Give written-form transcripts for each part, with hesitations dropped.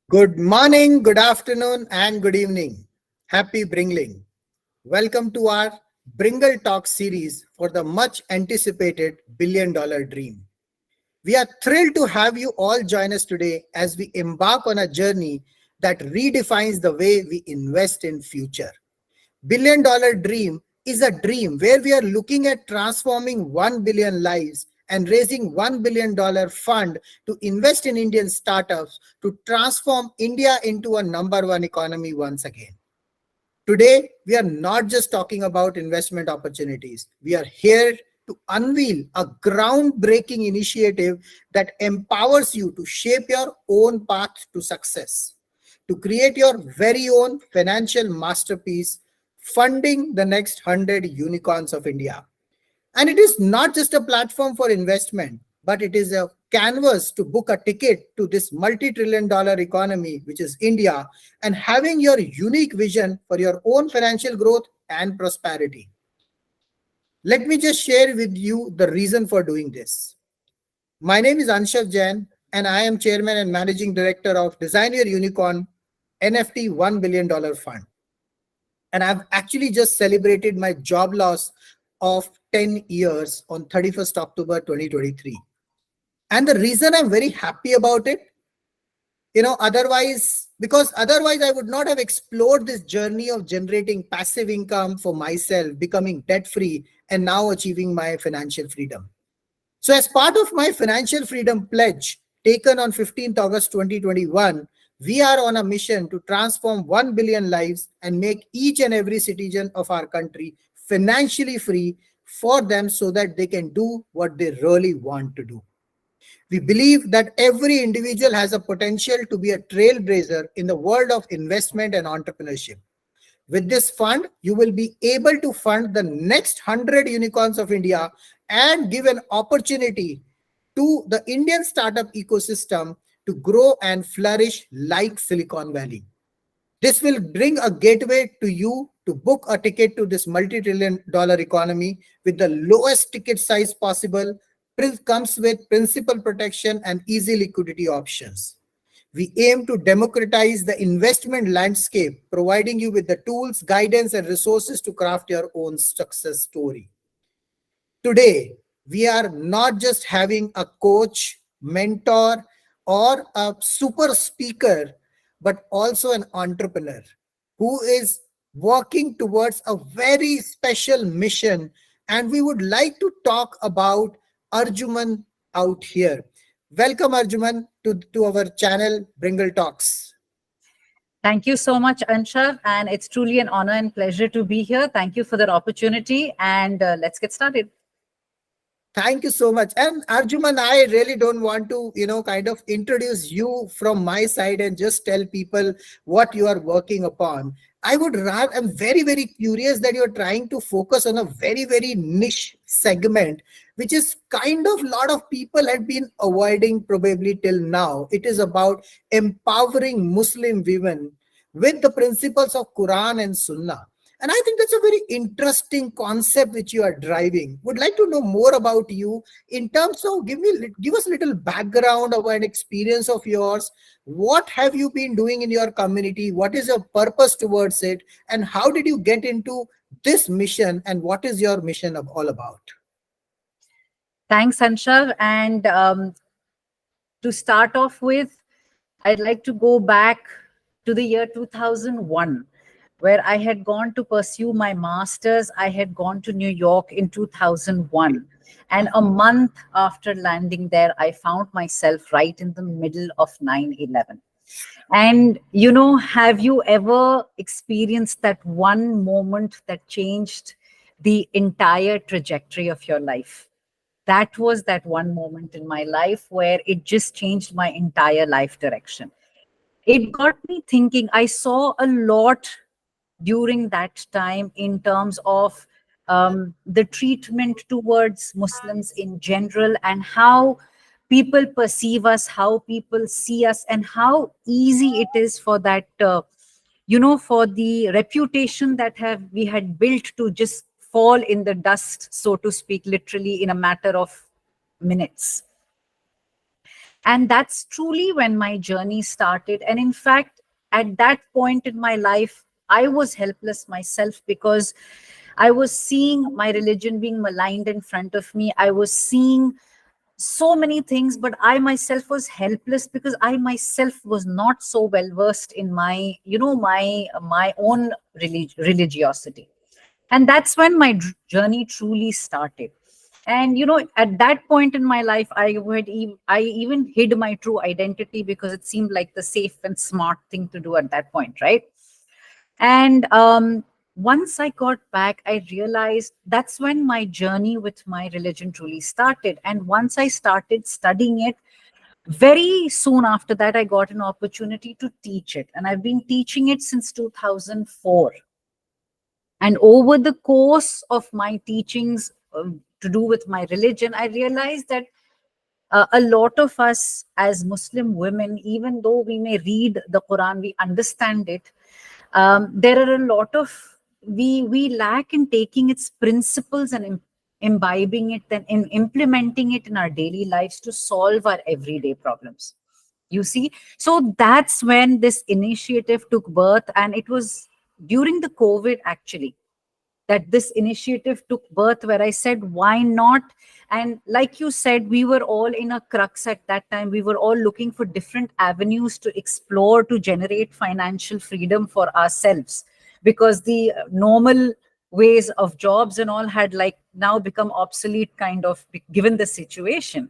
Good morning, good afternoon, and good evening. Happy Bringling. Welcome to our Bringle Talk series for the much anticipated $1 billion dream. We are thrilled to have you all join us today as we embark on a journey that redefines the way we invest in future. $1 billion dream is a dream where we are looking at transforming 1 billion lives and raising $1 billion fund to invest in Indian startups to transform India into a number one economy once again. Today, we are not just talking about investment opportunities. We are here to unveil a groundbreaking initiative that empowers you to shape your own path to success, to create your very own financial masterpiece, funding the next 100 unicorns of India. And it is not just a platform for investment, but it is a canvas to book a ticket to this multi-trillion dollar economy, which is India, and having your unique vision for your own financial growth and prosperity. Let me just share with you the reason for doing this. My name is Anshav Jain, and I am Chairman and Managing Director of Design Your Unicorn NFT $1 billion fund. And I've actually just celebrated my job loss of 10 years on 31st October 2023. And the reason I'm very happy about it, because otherwise I would not have explored this journey of generating passive income for myself, becoming debt free, and now achieving my financial freedom. So as part of my financial freedom pledge taken on 15th August 2021, we are on a mission to transform 1 billion lives and make each and every citizen of our country financially free for them so that they can do what they really want to do. We believe that every individual has a potential to be a trailblazer in the world of investment and entrepreneurship. With this fund, you will be able to fund the next 100 unicorns of India and give an opportunity to the Indian startup ecosystem to grow and flourish like Silicon Valley. This will bring a gateway to you to book a ticket to this multi-trillion dollar economy with the lowest ticket size possible, comes with principal protection and easy liquidity options. We aim to democratize the investment landscape, providing you with the tools, guidance, and resources to craft your own success story. Today, we are not just having a coach, mentor, or a super speaker, but also an entrepreneur who is working towards a very special mission. And we would like to talk about Arjumand out here. Welcome, Arjumand, to our channel, Bringle Talks. Thank you so much, Anshav. And it's truly an honor and pleasure to be here. Thank you for that opportunity. And let's get started. Thank you so much. And Arjuman, I really don't want to, kind of introduce you from my side and just tell people what you are working upon. I'm very, very curious that you're trying to focus on a very, very niche segment, which is kind of a lot of people have been avoiding probably till now. It is about empowering Muslim women with the principles of Quran and Sunnah. And I think that's a very interesting concept which you are driving. Would like to know more about you in terms of give us a little background of an experience of yours. What have you been doing in your community? What is your purpose towards it? And how did you get into this mission? And what is your mission all about? Thanks, Anshav. And to start off with, I'd like to go back to the year 2001. Where I had gone to pursue my master's. I had gone to New York in 2001. And a month after landing there, I found myself right in the middle of 9/11. And, have you ever experienced that one moment that changed the entire trajectory of your life? That was that one moment in my life where it just changed my entire life direction. It got me thinking. I saw a lot during that time in terms of the treatment towards Muslims in general and how people perceive us, how people see us, and how easy it is for that, for the reputation that we had built to just fall in the dust, so to speak, literally in a matter of minutes. And that's truly when my journey started. And in fact, at that point in my life, I was helpless myself, because I was seeing my religion being maligned in front of me. I was seeing so many things, but I myself was helpless, because I myself was not so well versed in my, my own religiosity. And that's when my journey truly started. And at that point in my life, I even hid my true identity, because it seemed like the safe and smart thing to do at that point, right? And once I got back, I realized that's when my journey with my religion truly started. And once I started studying it, very soon after that, I got an opportunity to teach it. And I've been teaching it since 2004. And over the course of my teachings, to do with my religion, I realized that a lot of us as Muslim women, even though we may read the Quran, we understand it, there are a lot of, we lack in taking its principles and imbibing it and in implementing it in our daily lives to solve our everyday problems. You see, so that's when this initiative took birth, and it was during the COVID, actually, that this initiative took birth, where I said, why not? And like you said, we were all in a crux at that time. We were all looking for different avenues to explore to generate financial freedom for ourselves, because the normal ways of jobs and all had like now become obsolete, kind of, given the situation.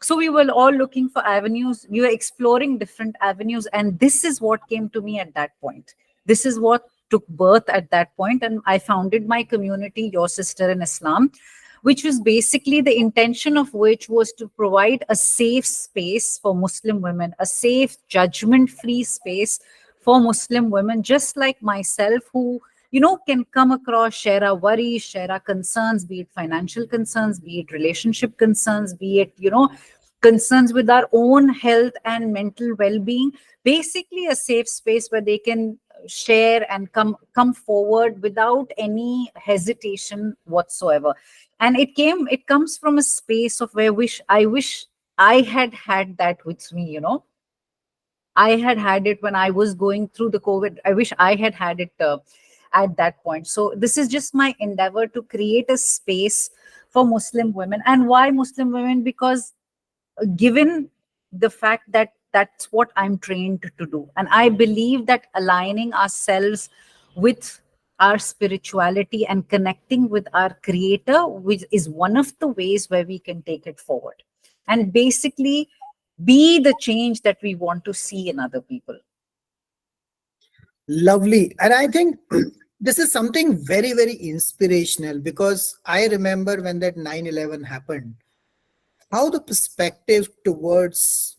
So we were all looking for avenues, we were exploring different avenues, and this is what came to me at that point. This is what took birth at that point, and I founded my community, Your Sister in Islam, which was basically, the intention of which was to provide a safe space for Muslim women, a safe, judgment free space for Muslim women just like myself, who can come across, share our worries, share our concerns, be it financial concerns, be it relationship concerns, be it concerns with our own health and mental well-being. Basically a safe space where they can share and come forward without any hesitation whatsoever. And it comes from a space of where I wish I had that with me. I had had it when I was going through the COVID. I wish I had it at that point. So this is just my endeavor to create a space for Muslim women. And why Muslim women? Because given the fact that that's what I'm trained to do, and I believe that aligning ourselves with our spirituality and connecting with our creator, which is one of the ways where we can take it forward and basically be the change that we want to see in other people. Lovely. And I think this is something very, very inspirational, because I remember when that 9/11 happened, how the perspective towards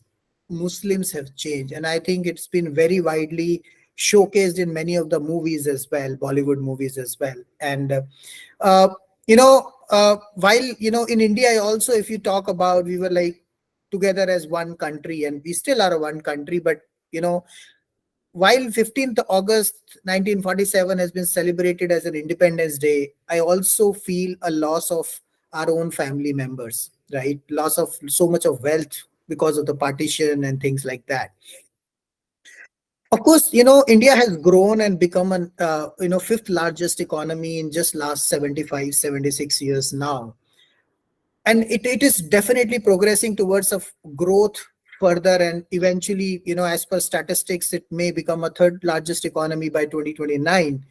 Muslims have changed. And I think it's been very widely showcased in many of the movies as well, Bollywood movies as well. And, uh, while, in India also, if you talk about, we were like together as one country, and we still are a one country, but, you know, while 15th August 1947 has been celebrated as an Independence Day, I also feel a loss of our own family members, right? Loss of so much of wealth because of the partition and things like that. Of course, India has grown and become an, fifth largest economy in just last 75, 76 years now. And it is definitely progressing towards a growth further, and eventually, as per statistics, it may become a third largest economy by 2029.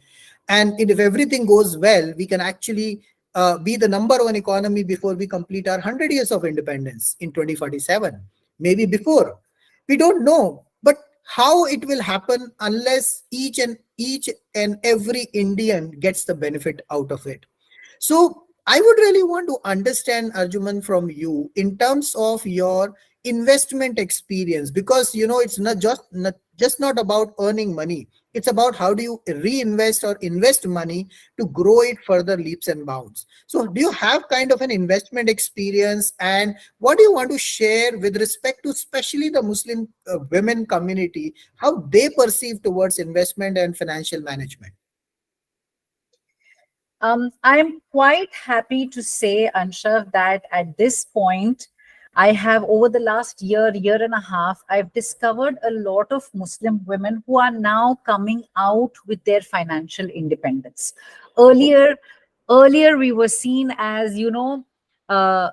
And if everything goes well, we can actually be the number one economy before we complete our 100 years of independence in 2047, maybe before. We don't know, but how it will happen unless each and every Indian gets the benefit out of it. So I would really want to understand, Arjuman, from you in terms of your investment experience, because it's not about earning money. It's about how do you reinvest or invest money to grow it further leaps and bounds. So do you have kind of an investment experience, and what do you want to share with respect to especially the Muslim women community, how they perceive towards investment and financial management? I'm quite happy to say, Anshav, that at this point, I have, over the last year and a half, I've discovered a lot of Muslim women who are now coming out with their financial independence. Oh, Earlier, earlier we were seen as, uh,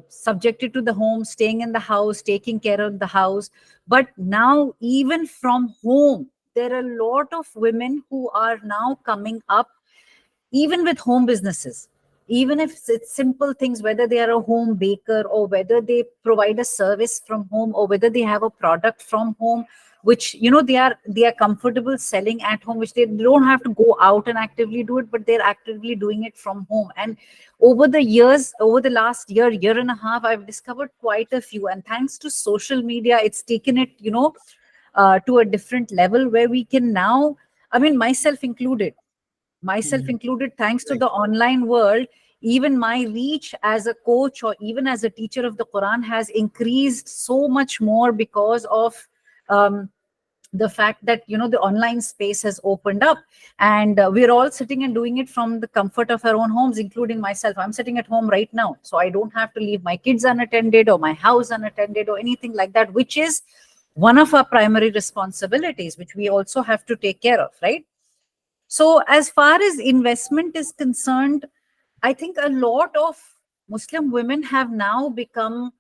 subjected to the home, staying in the house, taking care of the house. But now, even from home, there are a lot of women who are now coming up, even with home businesses, even if it's simple things, whether they are a home baker or whether they provide a service from home or whether they have a product from home, which they are comfortable selling at home, which they don't have to go out and actively do it, but they're actively doing it from home. And over the years, over the last year and a half, I've discovered quite a few, and thanks to social media, it's taken it, to a different level where we can now, I mean, myself mhm. included, thanks to Right. the online world, even my reach as a coach or even as a teacher of the Quran has increased so much more because of um, the fact that the online space has opened up, and we're all sitting and doing it from the comfort of our own homes, including myself. I'm sitting at home right now, so I don't have to leave my kids unattended or my house unattended or anything like that, which is one of our primary responsibilities, which we also have to take care of, right? So, as far as investment is concerned, I think a lot of Muslim women have now become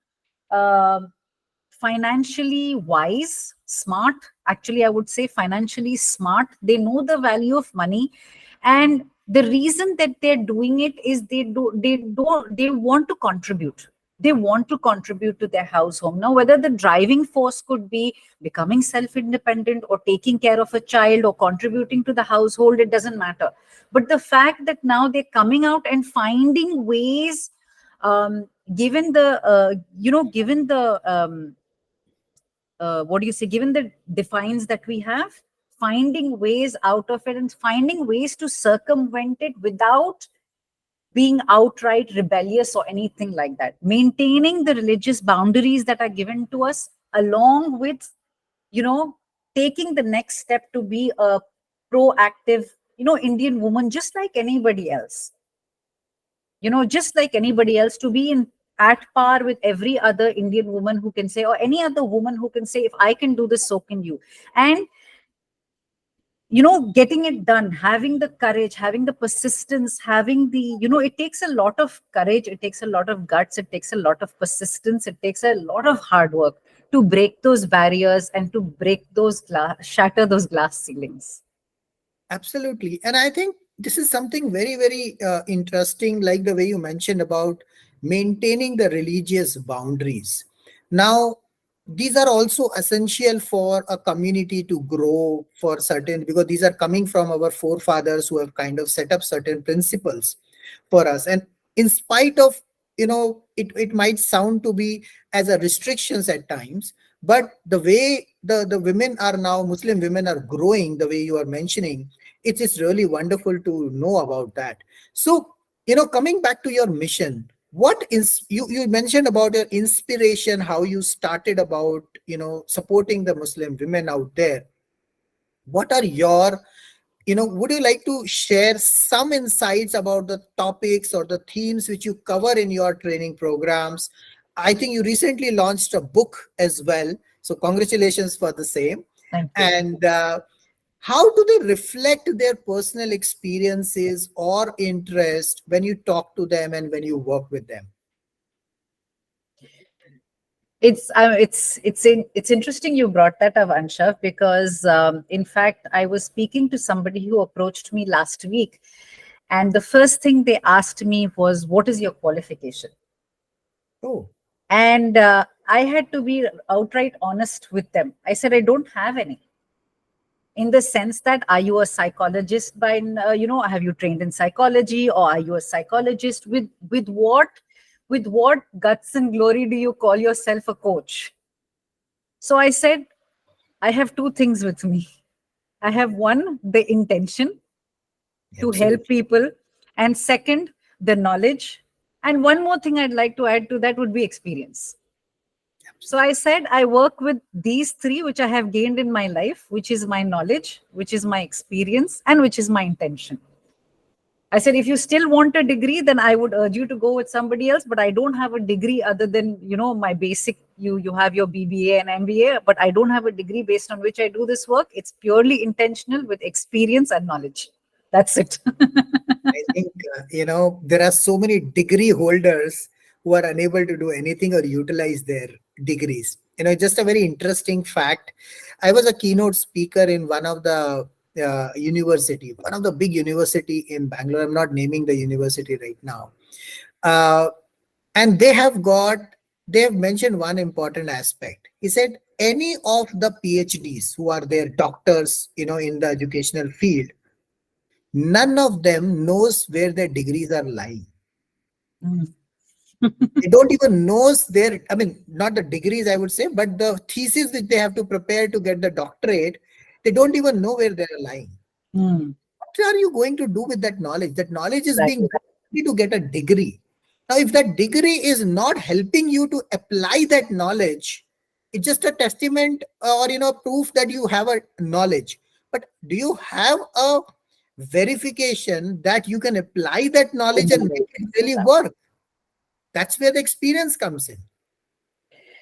uh, financially wise, smart. Actually, I would say financially smart. They know the value of money, and the reason that they're doing it is they want to contribute. They want to contribute to their household. Now, whether the driving force could be becoming self-independent or taking care of a child or contributing to the household, it doesn't matter. But the fact that now they're coming out and finding ways, given the given the what do you say, given the defines that we have, finding ways out of it and finding ways to circumvent it without being outright rebellious or anything like that, maintaining the religious boundaries that are given to us, along with you know taking the next step to be a proactive Indian woman, just like anybody else, just like anybody else, to be in at par with every other Indian woman who can say, or any other woman who can say, if I can do this, so can you. And getting it done, having the courage, having the persistence, having the it takes a lot of courage, it takes a lot of guts, it takes a lot of persistence, it takes a lot of hard work to break those barriers and to break those shatter those glass ceilings. Absolutely. And I think this is something very, very interesting, like the way you mentioned about maintaining the religious boundaries. Now, these are also essential for a community to grow for certain, because these are coming from our forefathers who have kind of set up certain principles for us. And in spite of, it might sound to be as a restrictions at times, but the way the women are now, Muslim women are growing the way you are mentioning, it is really wonderful to know about that. So, coming back to your mission, what is, you mentioned about your inspiration, how you started about, supporting the Muslim women out there. What are your, would you like to share some insights about the topics or the themes which you cover in your training programs? I think you recently launched a book as well, so congratulations for the same. Thank you. And how do they reflect their personal experiences or interest when you talk to them and when you work with them? It's interesting you brought that up, Ansha, because in fact I was speaking to somebody who approached me last week, and the first thing they asked me was, "What is your qualification?" Oh, And I had to be outright honest with them. I said, "I don't have any." In the sense that, are you a psychologist by have you trained in psychology, or are you a psychologist? With what guts and glory do you call yourself a coach? So I said, I have two things with me. I have, one, the intention to help absolutely. people, and second, the knowledge. And one more thing I'd like to add to that would be experience. So I said, I work with these three, which I have gained in my life, which is my knowledge, which is my experience, and which is my intention. I said, if you still want a degree, then I would urge you to go with somebody else. But I don't have a degree other than, my basic. You have your BBA and MBA, but I don't have a degree based on which I do this work. It's purely intentional with experience and knowledge. That's it. I think, there are so many degree holders who are unable to do anything or utilize their degrees. Just a very interesting fact. I was a keynote speaker in one of the university, one of the big university in Bangalore. I'm not naming the university right now. Uh, and they have mentioned one important aspect. He said, any of the PhDs who are their doctors, in the educational field, none of them knows where their degrees are lying. Mm. They don't even knows their, I mean, not the degrees, I would say, but the thesis which they have to prepare to get the doctorate, they don't even know where they're lying. Mm. What are you going to do with that knowledge? That knowledge is being Exactly. done to get a degree. Now, if that degree is not helping you to apply that knowledge, it's just a testament or proof that you have a knowledge. But do you have a verification that you can apply that knowledge and make it really work? That's where the experience comes in.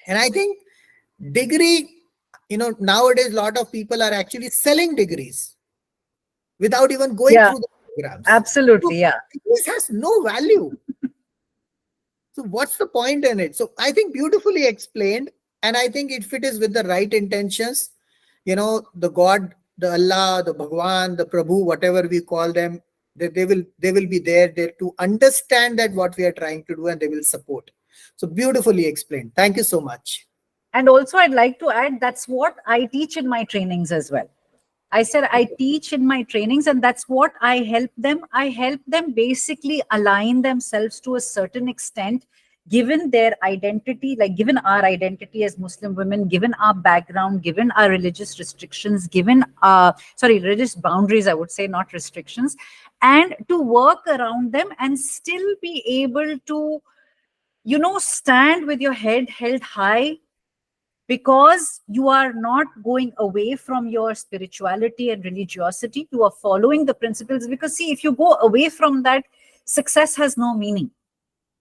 And I think degree, nowadays a lot of people are actually selling degrees without even going Yeah, through the programs. So absolutely. Yeah. this has no value. So what's the point in it? So I think beautifully explained, and I think if it is with the right intentions, the God, the Allah, the Bhagwan, the Prabhu, whatever we call them, they will be there to understand that what we are trying to do, and they will support. So beautifully explained. Thank you so much. And also, I'd like to add that's what I teach in my trainings as well. I said I teach in my trainings, and that's what I help them. I help them basically align themselves to a certain extent, given their identity, like given our identity as Muslim women, given our background, given our religious restrictions, given religious boundaries, I would say, not restrictions, and to work around them and still be able to, stand with your head held high, because you are not going away from your spirituality and religiosity. You are following the principles, because see, if you go away from that, success has no meaning.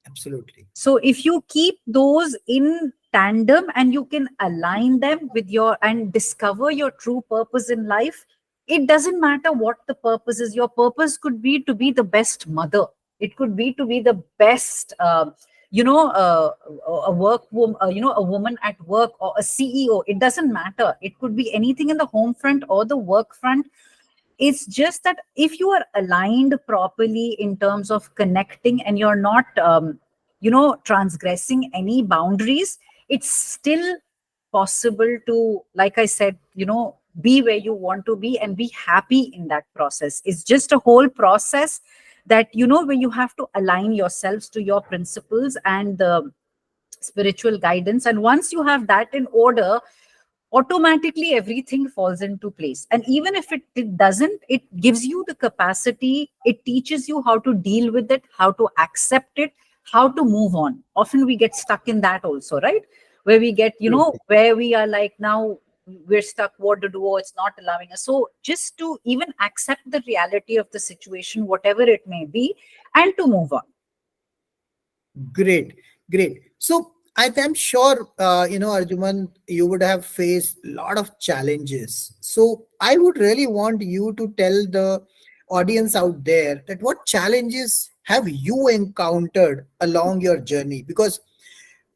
Absolutely. So if you keep those in tandem and you can align them with your and discover your true purpose in life, it doesn't matter what the purpose is. Your purpose could be to be the best mother. It could be to be the best, a work woman, a woman at work, or a CEO. It doesn't matter. It could be anything in the home front or the work front. It's just that if you are aligned properly in terms of connecting, and you're not transgressing any boundaries, it's still possible to, like I said, be where you want to be and be happy in that process. It's just a whole process that, where you have to align yourselves to your principles and the spiritual guidance. And once you have that in order, automatically everything falls into place. And even if it doesn't, it gives you the capacity. It teaches you how to deal with it, how to accept it, how to move on. Often we get stuck in that also, right? Where we get, Absolutely. where we are like, now we're stuck, what to do, or it's not allowing us. So just to even accept the reality of the situation, whatever it may be, and to move on. Great, great. So I am sure, Arjuman, you would have faced a lot of challenges. So I would really want you to tell the audience out there that what challenges have you encountered along your journey? Because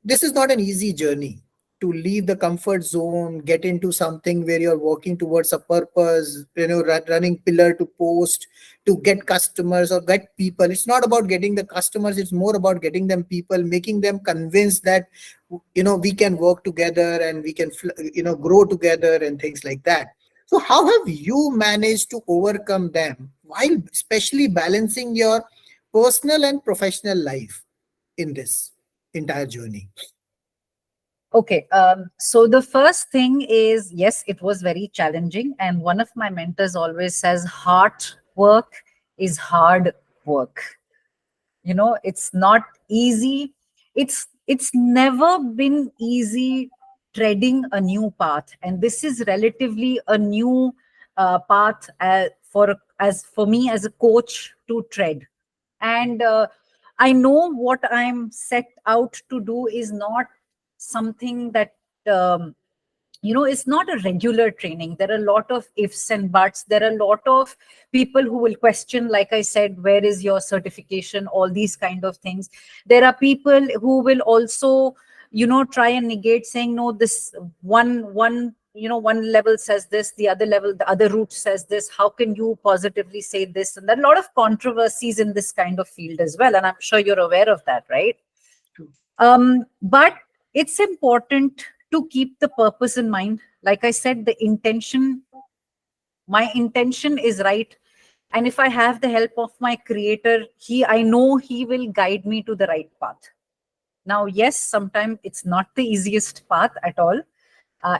this is not an easy journey to leave the comfort zone, get into something where you're working towards a purpose, running pillar to post to get customers or get people. It's not about getting the customers, it's more about getting them people, making them convinced that, we can work together and we can, grow together and things like that. So, how have you managed to overcome them while especially balancing your personal and professional life in this entire journey? Okay, so the first thing is, yes, it was very challenging. And one of my mentors always says, hard work is hard work. It's not easy. It's never been easy treading a new path. And this is relatively a new path for me as a coach to tread. And I know what I'm set out to do is not something that um, it's not a regular training. There are a lot of ifs and buts. There are a lot of people who will question, like I said, where is your certification, all these kind of things. There are people who will also try and negate, saying no, this one level says this, the other route says this, how can you positively say this? And there are a lot of controversies in this kind of field as well, and I'm sure you're aware of that, right? But it's important to keep the purpose in mind. Like I said, my intention is right. And if I have the help of my creator, I know he will guide me to the right path. Now, yes, sometimes it's not the easiest path at all.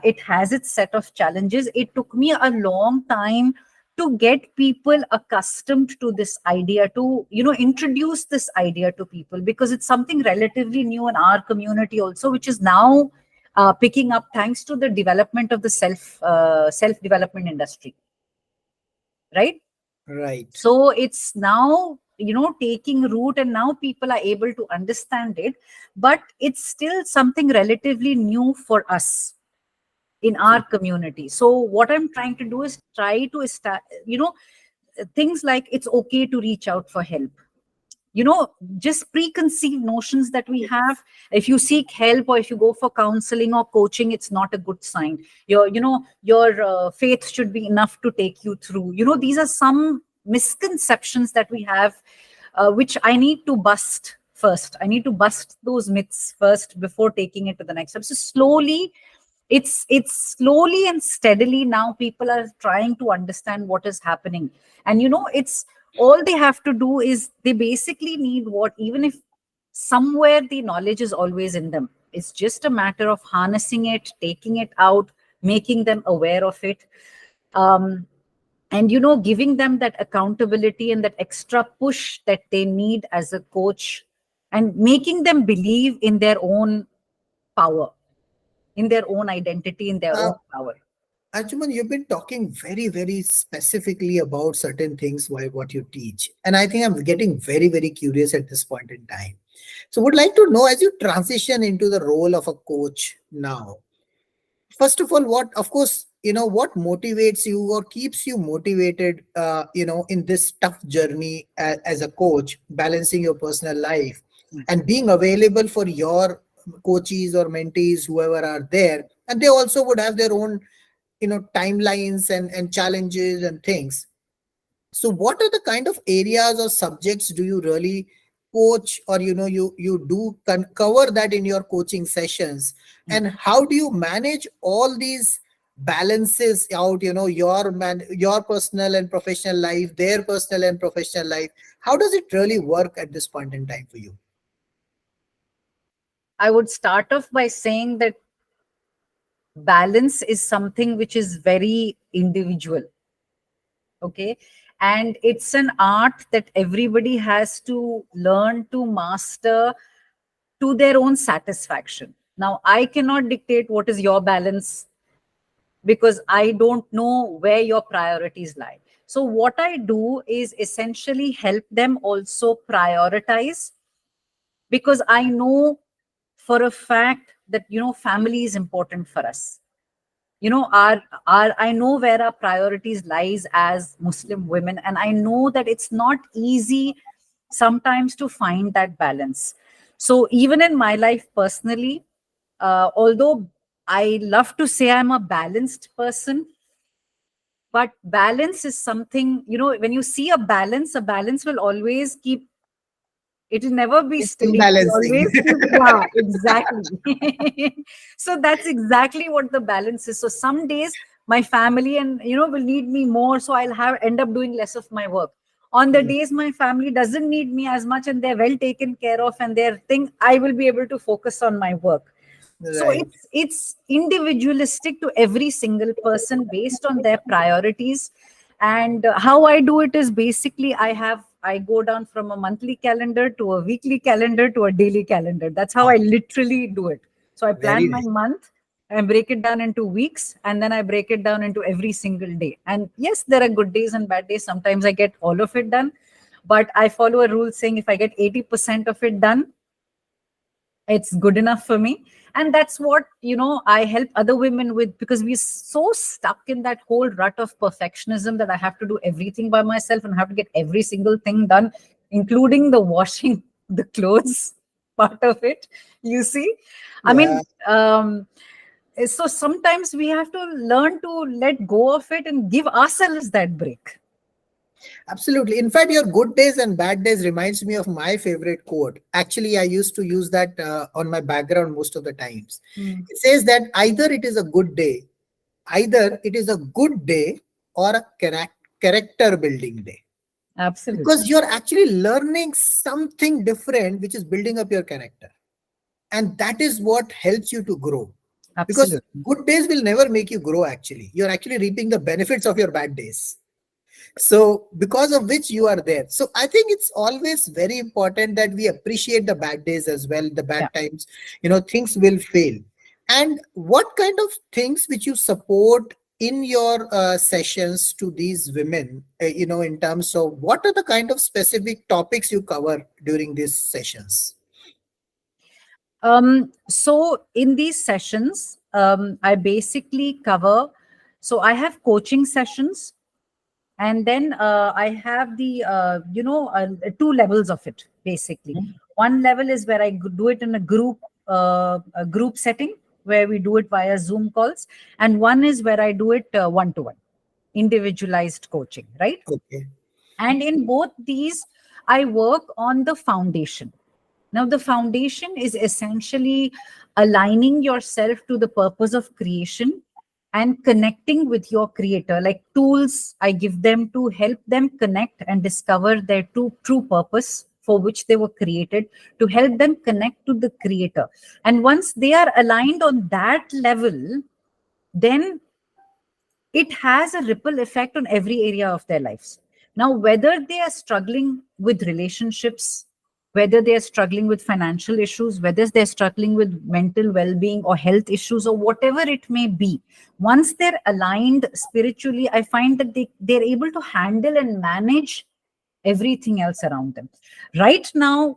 It has its set of challenges. It took me a long time to get people accustomed to this idea, to introduce this idea to people, because it's something relatively new in our community also, which is now picking up thanks to the development of the self development industry, right? Right. So it's now taking root, and now people are able to understand it, but it's still something relatively new for us in our community. So what I'm trying to do is try to things like it's okay to reach out for help. Just preconceived notions that we have. If you seek help, or if you go for counseling or coaching, it's not a good sign. Your faith should be enough to take you through. These are some misconceptions that we have, which I need to bust first. I need to bust those myths first before taking it to the next step. So slowly, it's slowly and steadily now people are trying to understand what is happening. And it's all they have to do is they basically need what, even if somewhere the knowledge is always in them, it's just a matter of harnessing it, taking it out, making them aware of it, and giving them that accountability and that extra push that they need as a coach, and making them believe in their own power, in their own identity, in their Uh, own power. Arjumand, you've been talking very, very specifically about certain things while what you teach. And I think I'm getting very, very curious at this point in time. So would like to know, as you transition into the role of a coach now, first of all, what, of course, what motivates you or keeps you motivated, in this tough journey as a coach, balancing your personal life and being available for your coaches or mentees, whoever are there. And they also would have their own timelines and challenges and things. So what are the kind of areas or subjects do you really coach, or you do cover that in your coaching sessions? And how do you manage all these balances out, your personal and professional life, their personal and professional life? How does it really work at this point in time for you? I would start off by saying that balance is something which is very individual. Okay. And it's an art that everybody has to learn to master to their own satisfaction. Now, I cannot dictate what is your balance, because I don't know where your priorities lie. So, what I do is essentially help them also prioritize, because I know for a fact that family is important for us. Our I know where our priorities lies as Muslim women, and I know that it's not easy sometimes to find that balance. So even in my life personally, although I love to say I'm a balanced person, but balance is something, when you see a balance will always keep, it will never be It's still. It will imbalancing. always keep, yeah, exactly. So that's exactly what the balance is. So some days my family and will need me more, so I'll have end up doing less of my work. On the days my family doesn't need me as much and they're well taken care of and their thing, I will be able to focus on my work. So Right. it's individualistic to every single person based on their priorities. And how I do it is basically I go down from a monthly calendar to a weekly calendar to a daily calendar. That's how I Wow. literally do it. So I Very plan my nice. month, I break it down into weeks, and then I break it down into every single day. And yes, there are good days and bad days. Sometimes I get all of it done, but I follow a rule saying if I get 80% of it done, it's good enough for me. And that's what, I help other women with, because we're so stuck in that whole rut of perfectionism that I have to do everything by myself and have to get every single thing done, including the washing the clothes part of it, you see. I Yeah, mean, so sometimes we have to learn to let go of it and give ourselves that break. absolutely. In fact, your good days and bad days reminds me of my favorite quote. Actually, I used to use that on my background most of the times. Hmm. It says that either it is a good day, either it is a good day or a character building day. Absolutely. Because you're actually learning something different, which is building up your character. And that is what helps you to grow. Because Absolutely. good days will never make you grow, actually. You're actually reaping the benefits of your bad days. So because of which you are there. So I think it's always very important that we appreciate the bad days as well, the Yeah. bad times. Things will fail. And what kind of things which you support in your sessions to these women, in terms of what are the kind of specific topics you cover during these sessions? So in these sessions, I basically cover, so I have coaching sessions, and then I have the, two levels of it, basically. Mhm. One level is where I do it in a group setting, where we do it via Zoom calls. And one is where I do it one-to-one, individualized coaching, right? Okay. And in both these, I work on the foundation. Now, the foundation is essentially aligning yourself to the purpose of creation and connecting with your creator. Like tools, I give them to help them connect and discover their true purpose for which they were created, to help them connect to the creator. And once they are aligned on that level, then it has a ripple effect on every area of their lives. Now, whether they are struggling with relationships, whether they are struggling with financial issues, whether they're struggling with mental well being or health issues, or whatever it may be, once they're aligned spiritually, I find that they're able to handle and manage everything else around them. Right now,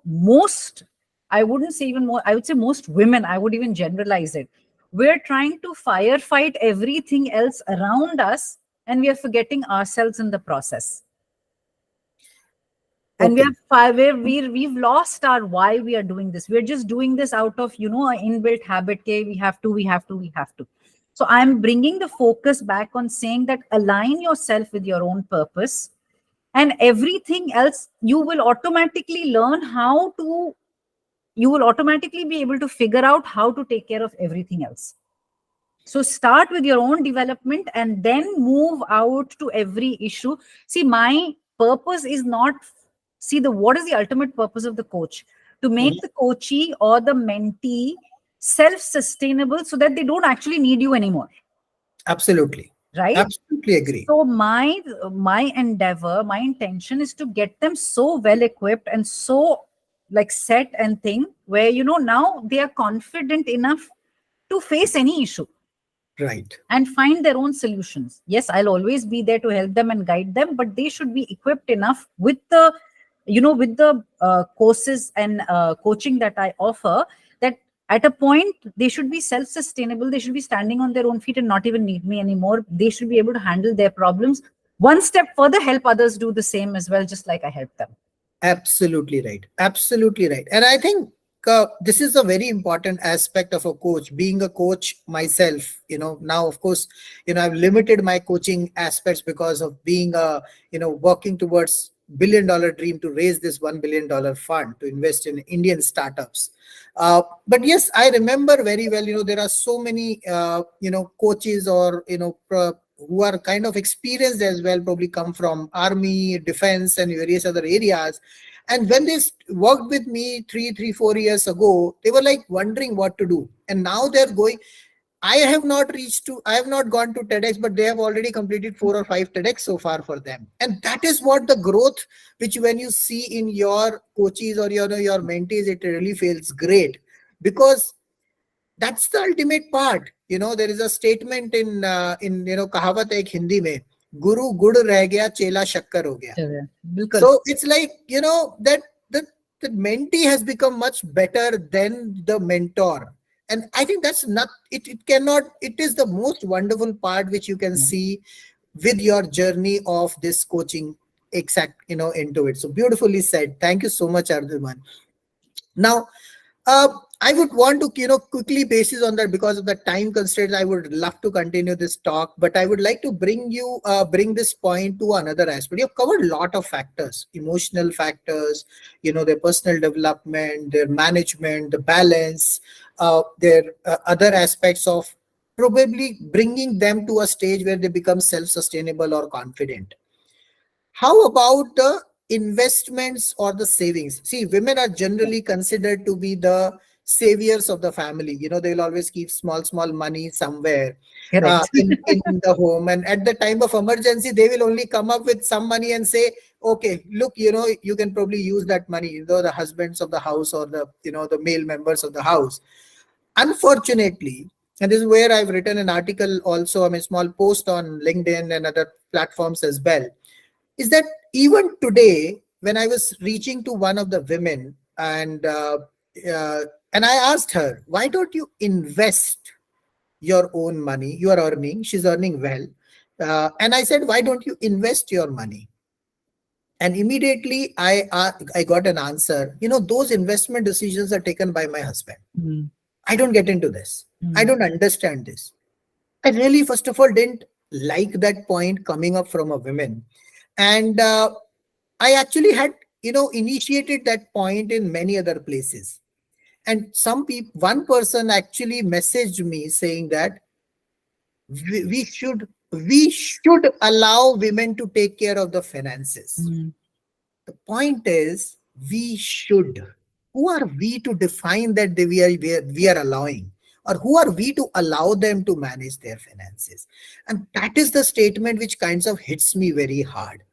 I wouldn't say even more, I would say most women, I would even generalize it. We're trying to firefight everything else around us, and we are forgetting ourselves in the process. And we Okay. have we've lost our why we are doing this. We're just doing this out of, an inbuilt habit. Okay, we have to. So I'm bringing the focus back on saying that align yourself with your own purpose, and everything else you will automatically be able to figure out how to take care of everything else. So start with your own development and then move out to every issue. See, my purpose is not, see, the what is the ultimate purpose of the coach? To Mhm. make the coachee or the mentee self-sustainable so that they don't actually need you anymore, Absolutely. right? Absolutely agree. So my endeavor, my intention is to get them so well equipped and so like set and thing where now they are confident enough to face any issue Right. and find their own solutions. Yes, I'll always be there to help them and guide them, but they should be equipped enough with the courses and coaching that I offer, that at a point they should be self-sustainable. They should be standing on their own feet and not even need me anymore. They should be able to handle their problems. One step further, help others do the same as well, just like I help them. Absolutely right. Absolutely right. And I think this is a very important aspect of a coach. Being a coach myself, now, of course, I've limited my coaching aspects because of being working towards billion-dollar dream to raise this $1 billion fund to invest in Indian startups. But yes, I remember very well, there are so many, coaches or, who are kind of experienced as well, probably come from army, defense, and various other areas. And when they worked with me 4 years ago, they were like wondering what to do. And now they're going. I have not gone to TEDx, but they have already completed 4 or 5 TEDx so far for them. And that is what the growth, which when you see in your coaches or your mentees, it really feels great because that's the ultimate part. There is a statement in कहावत है एक हिंदी में, गुरु गुड़ रह गया चेला शक्कर हो गया. चलिए, बिल्कुल. So it's like, that the mentee has become much better than the mentor. And I think that's not, it cannot, it is the most wonderful part which you can see with your journey of this coaching into it. So beautifully said. Thank you so much, Arjumand. Now, I would want to, quickly basis on that, because of the time constraints. I would love to continue this talk, but I would like to bring this point to another aspect. You've covered a lot of factors, emotional factors, their personal development, their management, the balance, their other aspects of probably bringing them to a stage where they become self-sustainable or confident. How about the investments or the savings? See, women are generally considered to be the saviors of the family. They'll always keep small money somewhere in the home. And at the time of emergency, they will only come up with some money and say, okay, look, you can probably use that money, the husbands of the house or the male members of the house. Unfortunately, and this is where I've written an article also, a small post on LinkedIn and other platforms as well, is that even today, when I was reaching to one of the women and I asked her, why don't you invest your own money? You are earning, she's earning well. And I said, why don't you invest your money? And immediately I got an answer. Those investment decisions are taken by my husband. I don't get into this. I don't understand this. I really, first of all, didn't like that point coming up from a woman. And I actually had, initiated that point in many other places. And one person actually messaged me saying that we should allow women to take care of the finances. The point is, we should. Who are we to define that we are allowing? Or who are we to allow them to manage their finances? And that is the statement which kinds of hits me very hard.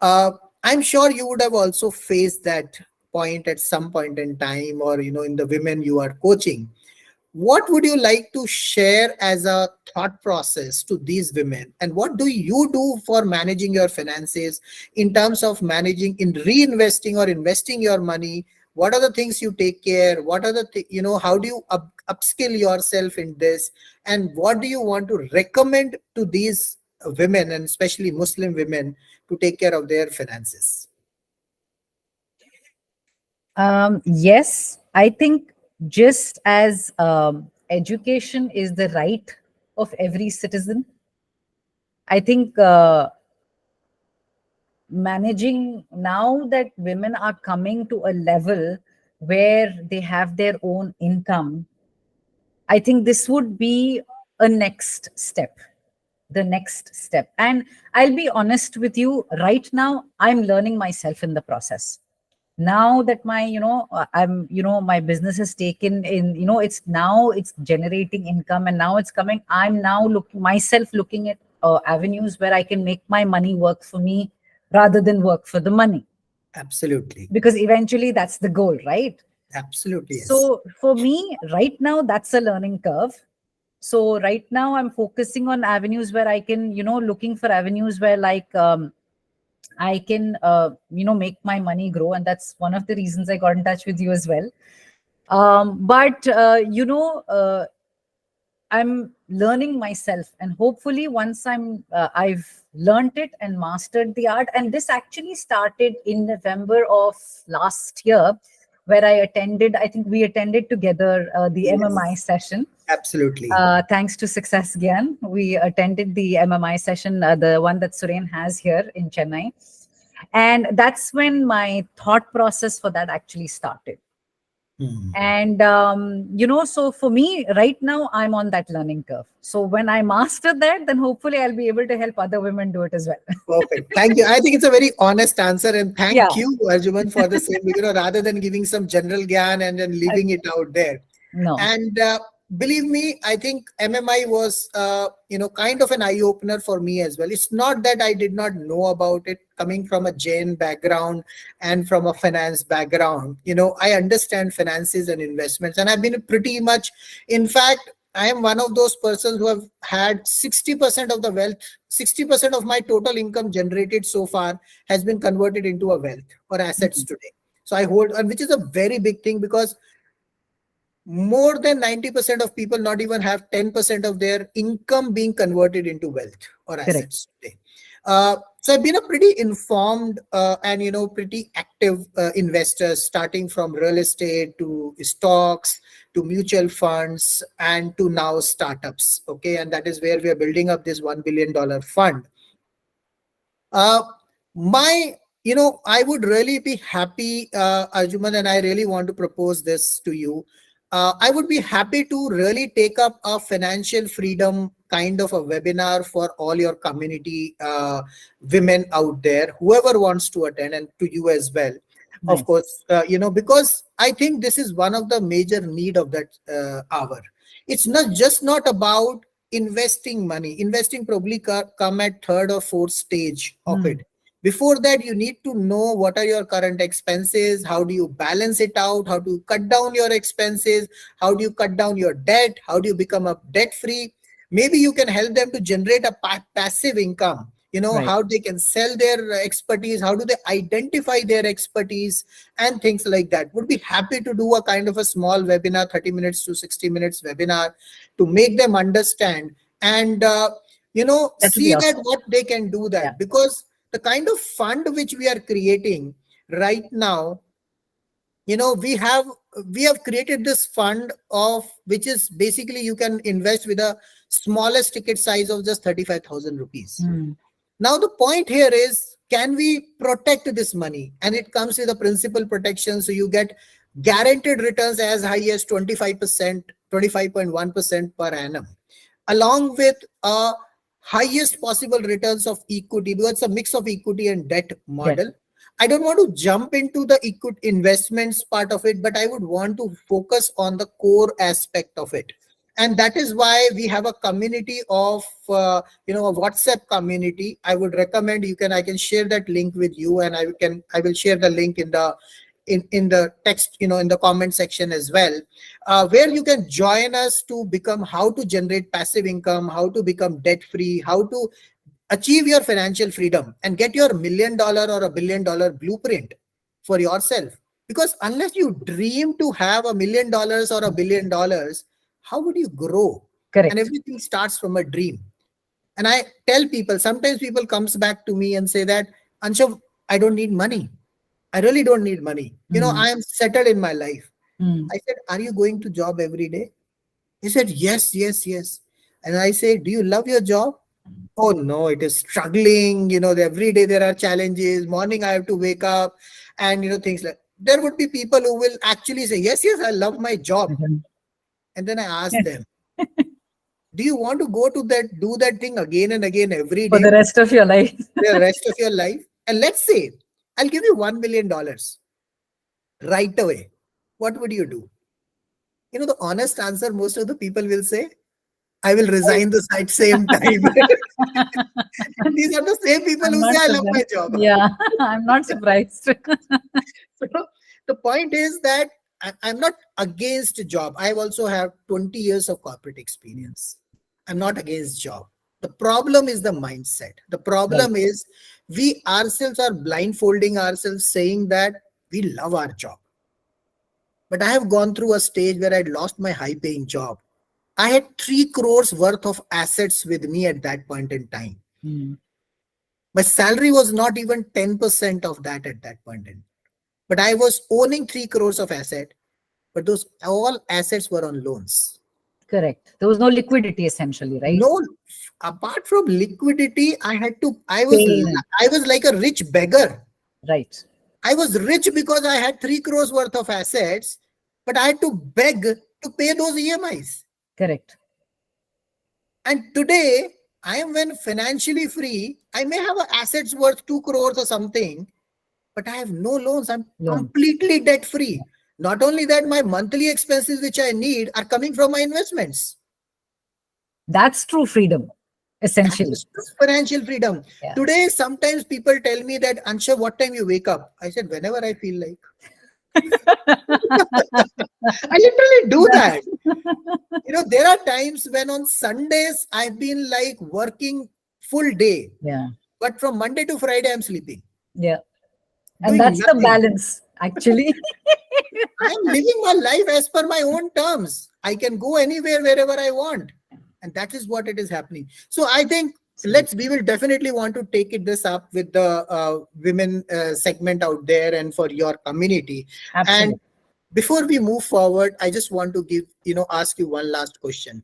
I'm sure you would have also faced that point at some point in time, or in the women you are coaching. What would you like to share as a thought process to these women? And what do you do for managing your finances in terms of managing in reinvesting or investing your money? What are the things you take care? What are the how do you upskill yourself in this? And what do you want to recommend to these women, and especially Muslim women, to take care of their finances? Yes, I think just as education is the right of every citizen, I think managing, now that women are coming to a level where they have their own income, I think this would be a next step. The next step. And I'll be honest with you, right now, I'm learning myself in the process. Now that my, my business has taken in, it's generating income, and now it's coming. I'm now looking at avenues where I can make my money work for me rather than work for the money. Absolutely. Because eventually that's the goal, right? Absolutely. Yes. So for me, right now, that's a learning curve. So right now I'm focusing on avenues where I can, looking for avenues where I can, make my money grow. And that's one of the reasons I got in touch with you as well. But I'm learning myself, and hopefully once I've learned it and mastered the art. And this actually started in November of last year, where I think we attended together the MMI session. Absolutely. Thanks to Success Gyan, we attended the MMI session, the one that Suren has here in Chennai. And that's when my thought process for that actually started. And, so for me right now, I'm on that learning curve. So when I master that, then hopefully I'll be able to help other women do it as well. Perfect. Thank you. I think it's a very honest answer. And thank you, Arjumand, for the same, rather than giving some general gyan and then leaving it out there. No. And believe me, I think MMI was, kind of an eye opener for me as well. It's not that I did not know about it. Coming from a Jain background and from a finance background, I understand finances and investments, and I've been pretty much, in fact, I am one of those persons who have had 60% of the wealth, 60% of my total income generated so far has been converted into a wealth or assets Mm. today. So I hold, and which is a very big thing, because more than 90% of people not even have 10% of their income being converted into wealth or Correct. assets today. So I've been a pretty informed and pretty active investor, starting from real estate to stocks to mutual funds and to now startups. Okay, and that is where we are building up this $1 billion fund. uh, my, I would really be happy, Arjuman, and I really want to propose this to you. I would be happy to really take up a financial freedom kind of a webinar for all your community women out there, whoever wants to attend, and to you as well. Of Nice. course, because I think this is one of the major need of that hour. It's not about investing money. Investing probably come at third or fourth stage of Mm. it. Before that, you need to know what are your current expenses, how do you balance it out, how do you cut down your expenses, how do you cut down your debt, how do you become a debt free. Maybe you can help them to generate a passive income, Right. how they can sell their expertise, how do they identify their expertise, and things like that. Would be happy to do a kind of a small webinar, 30 minutes to 60 minutes webinar, to make them understand and That would be see that awesome. what they can do Yeah. that. Because the kind of fund which we are creating right now, we have created this fund of which is basically you can invest with a smallest ticket size of just 35,000 rupees. Mm. Now, the point here is, can we protect this money? And it comes with a principal protection. So you get guaranteed returns as high as 25%, 25.1% per annum, along with a highest possible returns of equity, because it's a mix of equity and debt Debt. model. I don't want to jump into the equity investments part of it, but I would want to focus on the core aspect of it. And that is why we have a community of a WhatsApp community. I would recommend, I can share that link with you, and I will share the link in the text, in the comment section as well, where you can join us to become how to generate passive income, how to become debt free, how to achieve your financial freedom and get your $1 million or $1 billion blueprint for yourself. Because unless you dream to have $1 million or $1 billion, how would you grow? And Correct. everything starts from a dream. And I tell people, sometimes people comes back to me and say that, Anshav, I don't need money. I really don't need money. Mm. I am settled in my life. Mm. I said, are you going to job every day? He said, yes, yes, yes. And I say, do you love your job? Oh no, it is struggling. Every day there are challenges. Morning I have to wake up, and things like, there would be people who will actually say, yes, yes, I love my job. Mhm. And then I ask them, do you want to go to do that thing again and again every For the day, rest of your life. the rest of your life? And let's say I'll give you $1 million right away. What would you do? The honest answer most of the people will say, I will resign the at same time. These are the same people I'm who say, not I love my surprised. job. Yeah, I'm not surprised. So the point is that I'm not against a job. I also have 20 years of corporate experience. I'm not against job. The problem is the mindset. The Right. problem is we ourselves are blindfolding ourselves saying that we love our job. But I have gone through a stage where I'd lost my high paying job. I had 3 crores worth of assets with me at that point in time. Mm. My salary was not even 10% of that at that point in. But I was owning 3 crores of asset, but those all assets were on loans. Correct. There was no liquidity essentially, right? No, apart from liquidity, Pay them. I was like a rich beggar. Right. I was rich because I had 3 crores worth of assets, but I had to beg to pay those EMIs. Correct. And today, I am when financially free. I may have assets worth 2 crores or something, but I have no loans. I'm Loan. completely debt free. Not only that, my monthly expenses which I need are coming from my investments. That's true freedom, That essentially. is financial freedom. Yeah. Today, sometimes people tell me that, Ansha, what time you wake up? I said, whenever I feel like. I literally do that. There are times when on Sundays I've been like working full day, Yeah. but from Monday to Friday I'm sleeping, Yeah. And doing that's the nothing. balance, actually. I'm living my life as per my own terms. I can go anywhere wherever I want, and that is what it is happening. So I think we will definitely want to take this up with the women segment out there and for your community. And Absolutely. before we move forward, I just want to ask you one last question.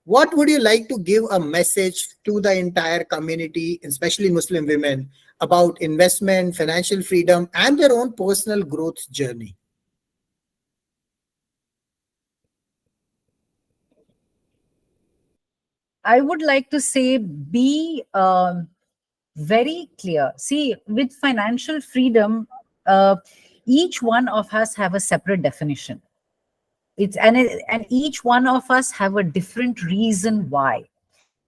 What would you like to give a message to the entire community, especially Muslim women, about investment, financial freedom, and their own personal growth journey? I would like to say be very clear. See, with financial freedom, uh, each one of us have a separate definition. And each one of us have a different reason why.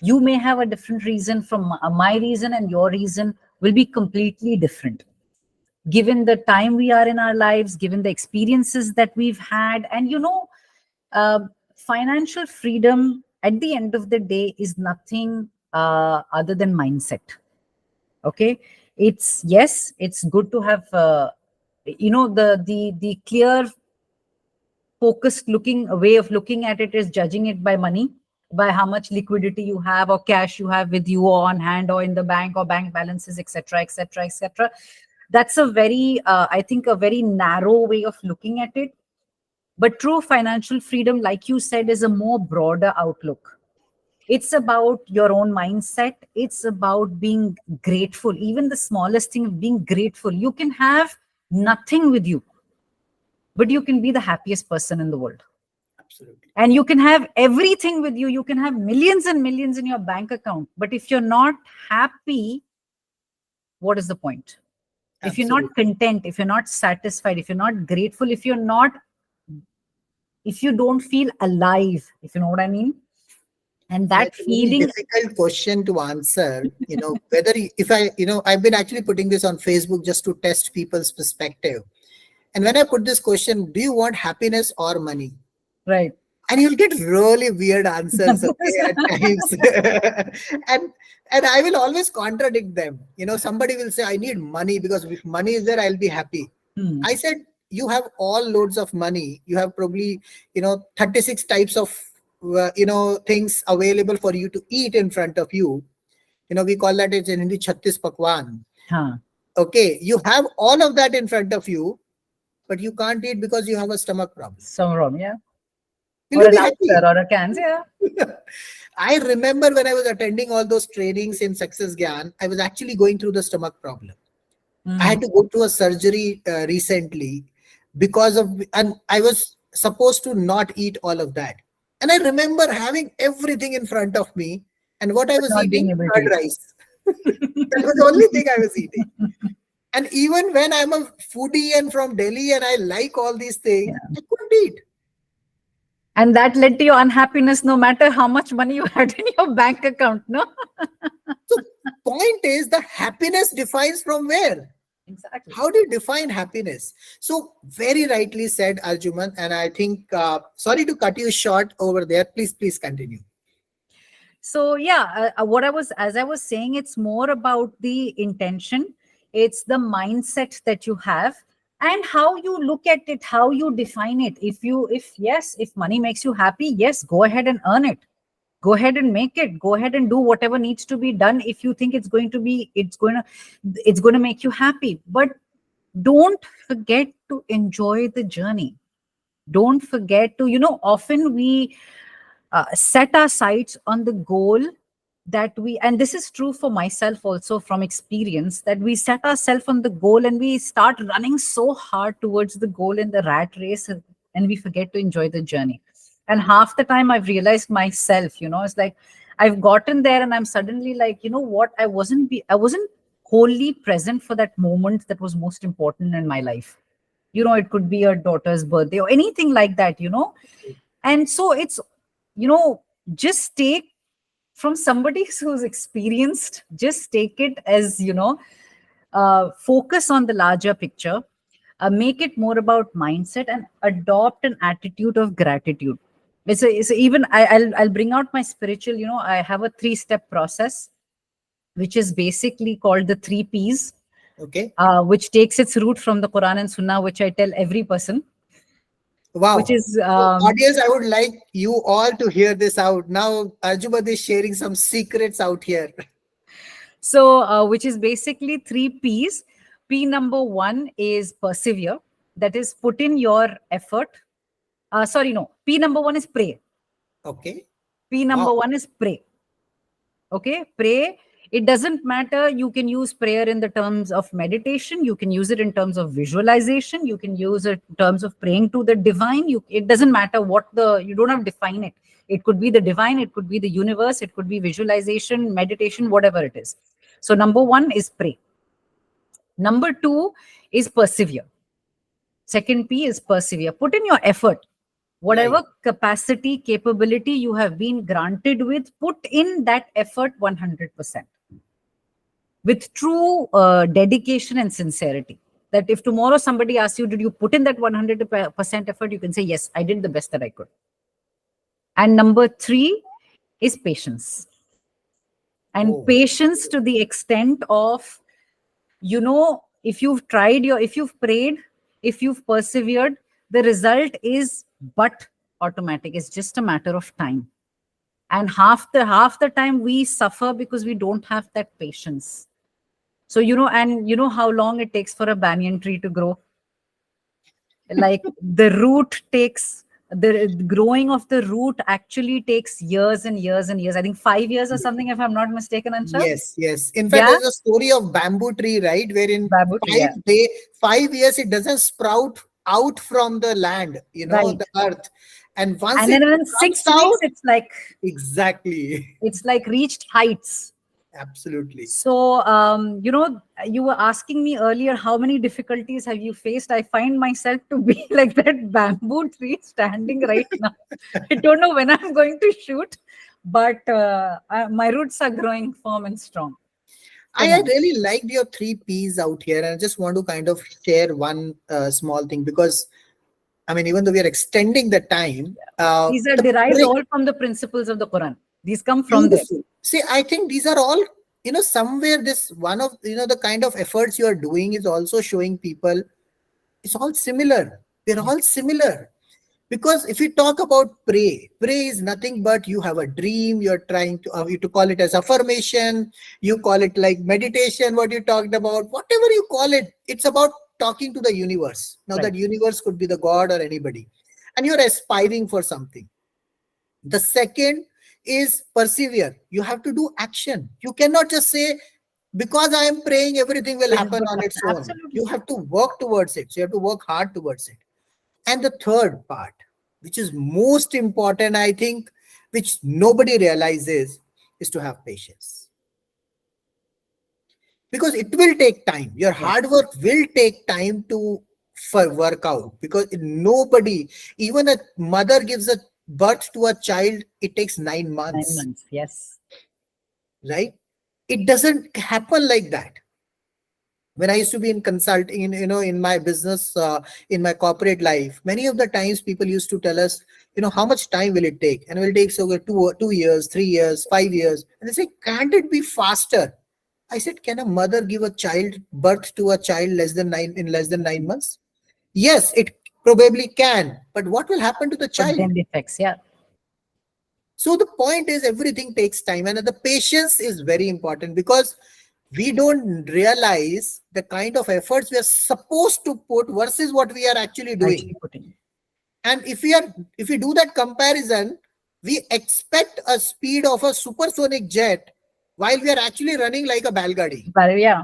You may have a different reason from my reason, and your reason will be completely different. Given the time we are in our lives, given the experiences that we've had, and uh, financial freedom at the end of the day is nothing other than mindset. Okay, it's yes, it's good to have the clear focused looking a way of looking at it is judging it by money, by how much liquidity you have or cash you have with you or on hand or in the bank or bank balances, etc., etc., etc. That's a very I think a very narrow way of looking at it. But true financial freedom, like you said, is a more broader outlook. It's about your own mindset. It's about being grateful. Even the smallest thing of being grateful. You can have nothing with you, but you can be the happiest person in the world. Absolutely. And you can have everything with you. You can have millions and millions in your bank account. But if you're not happy, what is the point? If you're not Absolutely. content, if you're not satisfied, if you're not grateful, if you don't feel alive, if you know what I mean, and that That's a very feeling. difficult question to answer. If I've been actually putting this on Facebook just to test people's perspective. And when I put this question, do you want happiness or money? Right. And you'll get really weird answers, okay, at times. and and I will always contradict them. Somebody will say, I need money because if money is there, I'll be happy. Hmm. I said, you have all loads of money. You have probably 36 types of things available for you to eat in front of you. We call that in Hindi 36 pakwan. Huh. Okay, you have all of that in front of you, but you can't eat because you have a stomach problem. Some wrong, yeah. Will Or you an be happy? ulcer or a cancer, yeah. I remember when I was attending all those trainings in Success Gyan, I was actually going through the stomach problem. I Hmm. had to go to a surgery recently and I was supposed to not eat all of that. And I remember having everything in front of me, and what I But was not being eating, able to curd eat. rice. That was the only thing I was eating. And even when I'm a foodie and from Delhi and I like all these things, Yeah. I couldn't eat. And that led to your unhappiness no matter how much money you had in your bank account, no? So point is, the happiness defines from where? Exactly. How do you define happiness? So very rightly said, Arjumand, and I think sorry to cut you short over there. Please continue. So yeah, what as I was saying, it's more about the intention. It's the mindset that you have and how you look at it, how you define it. If money makes you happy, yes, go ahead and earn it. Go ahead and make it. Go ahead and do whatever needs to be done. If you think it's going to make you happy, but don't forget to enjoy the journey. Don't forget to, often we set our sights on the goal and this is true for myself also from experience, that we set ourselves on the goal and we start running so hard towards the goal in the rat race, and we forget to enjoy the journey. And half the time I've realized myself, it's like I've gotten there and I'm suddenly like, you know what, I wasn't wholly present for that moment that was most important in my life. it could be your daughter's birthday or anything like that. And so it's, just take from somebody who's experienced, just take it as, focus on the larger picture, make it more about mindset, and adopt an attitude of gratitude. It's even I'll bring out my spiritual. I have a 3-step process, which is basically called the 3 Ps, Okay. which takes its root from the Quran and Sunnah, which I tell every person, which Wow. is So, audience, I would like you all to hear this out. Now, Arjumand is sharing some secrets out here. which is basically 3 Ps. P number 1 is persevere. That is, put in your effort. Sorry, no. P number 1 is pray. Okay. P number Wow. 1 is pray. Okay, pray. It doesn't matter. You can use prayer in the terms of meditation. You can use it in terms of visualization. You can use it in terms of praying to the divine. It doesn't matter you don't have to define it. It could be the divine. It could be the universe. It could be visualization, meditation, whatever it is. So number 1 is pray. Number 2 is persevere. Second P is persevere. Put in your effort. Whatever Right. capacity, capability you have been granted with, put in that effort 100% with true dedication and sincerity. That if tomorrow somebody asks you, did you put in that 100% effort? You can say, yes, I did the best that I could. And number 3 is patience. And Oh, patience to the extent of, if you've if you've prayed, if you've persevered, the result is but automatic. It's just a matter of time. And half the time we suffer because we don't have that patience. So, and you know how long it takes for a banyan tree to grow? Like the growing of the root actually takes years and years and years. I think 5 years or something, if I'm not mistaken, Ansha. yes, yes. In fact, Yeah, there's a story of bamboo tree, right? Where in babu tree, yeah. 5 years it doesn't sprout out from the land, Right. the earth. And once And it then in comes 6 weeks, out, exactly. it's like reached heights. Absolutely. So, you were asking me earlier, how many difficulties have you faced? I find myself to be like that bamboo tree standing right now. I don't know when I'm going to shoot, but my roots are growing firm and strong for I now. really liked your 3 Ps out here. And I just want to kind of share one small thing because, I mean, even though we are extending the time, These are the derived break, all from the principles of the Quran. These come from there. beautiful. See, I think these are all, somewhere this one of, the kind of efforts you are doing is also showing people it's all similar. We're Yeah. all similar. Because if we talk about pray is nothing but you have a dream, you're trying to call it as affirmation, you call it like meditation, what you talked about, whatever you call it, it's about talking to the universe. Now, Right. that universe could be the God or anybody, and you're aspiring for something. The second is persevere. You have to do action. You cannot just say, because I am praying, everything will Everything happen will on happen. its own. Absolutely. You have to work towards it. So you have to work hard towards it. And the third part, which is most important, I think, which nobody realizes, is to have patience. Because it will take time. Your Yes. hard work will take time to for work out. Because nobody, even a mother gives a birth to a child, it takes 9 9 months, months. Yes. right? It doesn't happen like that. When I used to be in consulting, in my business, in my corporate life, many of the times people used to tell us, how much time will it take? And it will take so 2 years, 3 years, 5 years. And they say, can't it be faster? I said, can a mother give a child birth to a child less than 9 months? Yes, it probably can. But what will happen to the But child? then the effects, yeah. So the point is everything takes time, and the patience is very important because we don't realize the kind of efforts we are supposed to put versus what we are actually doing. Actually putting. And if we do that comparison, we expect a speed of a supersonic jet while we are actually running like a balgadi. But yeah,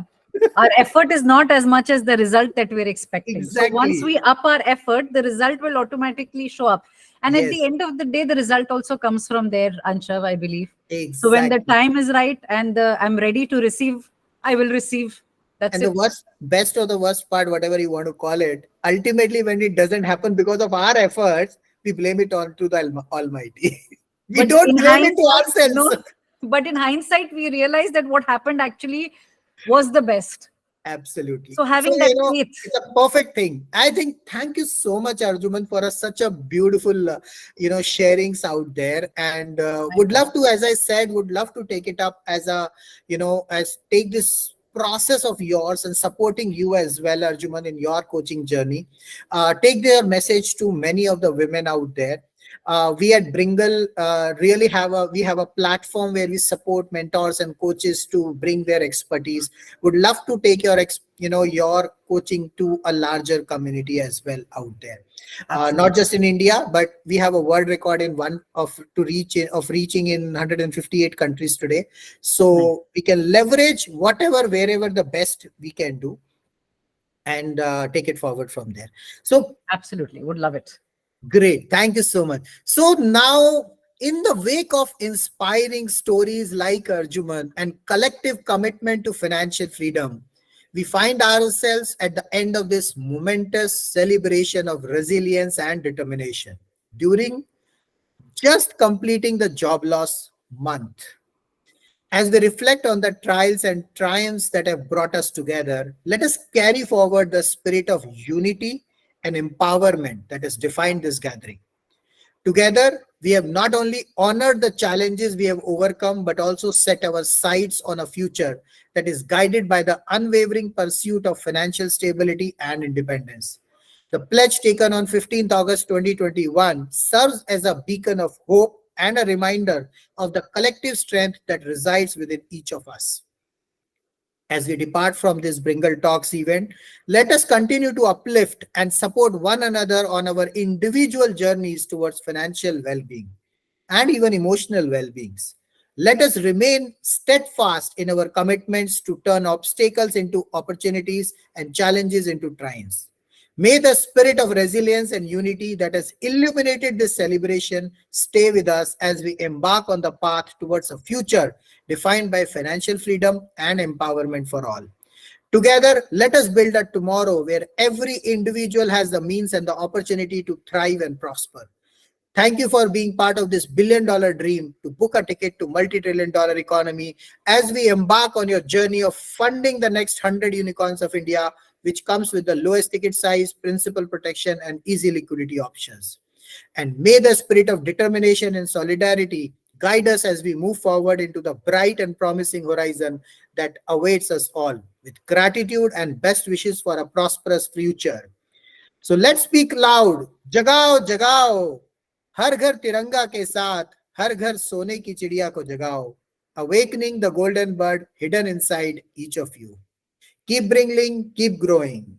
our effort is not as much as the result that we're expecting. So once Exactly. we up our effort, the result will automatically show up. And at the Yes, end of the day, the result also comes from there, Anshav, I believe. So when the exactly. time is right and I'm ready to receive, I will receive. That's And the it. worst, best or the worst part, whatever you want to call it, ultimately, when it doesn't happen because of our efforts, we blame it on to the Almighty. We But don't in blame it to hindsight, ourselves. no, but in hindsight, we realized that what happened actually was the best. Absolutely. So So, having that faith. it's a perfect thing. I think, thank you so much, Arjuman, for such a beautiful, sharings out there. And My would pleasure. love to, as I said, would love to take it up as as take this process of yours and supporting you as well, Arjuman, in your coaching journey. Take their message to many of the women out there. We at Bringle really have a platform where we support mentors and coaches to bring their expertise. Would love to take your coaching to a larger community as well out there, not Absolutely. just in India, but we have a world record in one of reaching in 158 countries today. Nice. So we can leverage whatever wherever the best we can do, and take it forward from there. So Absolutely. Would love it. great. Thank you so much. So now, in the wake of inspiring stories like Arjuman and collective commitment to financial freedom, we find ourselves at the end of this momentous celebration of resilience and determination during just completing the job loss month. As we reflect on the trials and triumphs that have brought us together, let us carry forward the spirit of unity and empowerment that has defined this gathering. Together, we have not only honored the challenges we have overcome, but also set our sights on a future that is guided by the unwavering pursuit of financial stability and independence. The pledge taken on 15th August 2021 serves as a beacon of hope and a reminder of the collective strength that resides within each of us. As we depart from this Bringle Talks event, let us continue to uplift and support one another on our individual journeys towards financial well being and even emotional well beings. Let us remain steadfast in our commitments to turn obstacles into opportunities and challenges into triumphs. May the spirit of resilience and unity that has illuminated this celebration stay with us as we embark on the path towards a future defined by financial freedom and empowerment for all. Together, let us build a tomorrow where every individual has the means and the opportunity to thrive and prosper. Thank you for being part of this billion-dollar dream to book a ticket to multi-trillion-dollar economy as we embark on your journey of funding the next 100 unicorns of India, which comes with the lowest ticket size, principal protection, and easy liquidity options. And may the spirit of determination and solidarity guide us as we move forward into the bright and promising horizon that awaits us all. With gratitude and best wishes for a prosperous future. So let's speak loud. जगाओ जगाओ हर घर तिरंगा के साथ हर घर सोने की चिड़िया को जगाओ. Awakening the golden bird hidden inside each of you. Keep bringing, keep growing.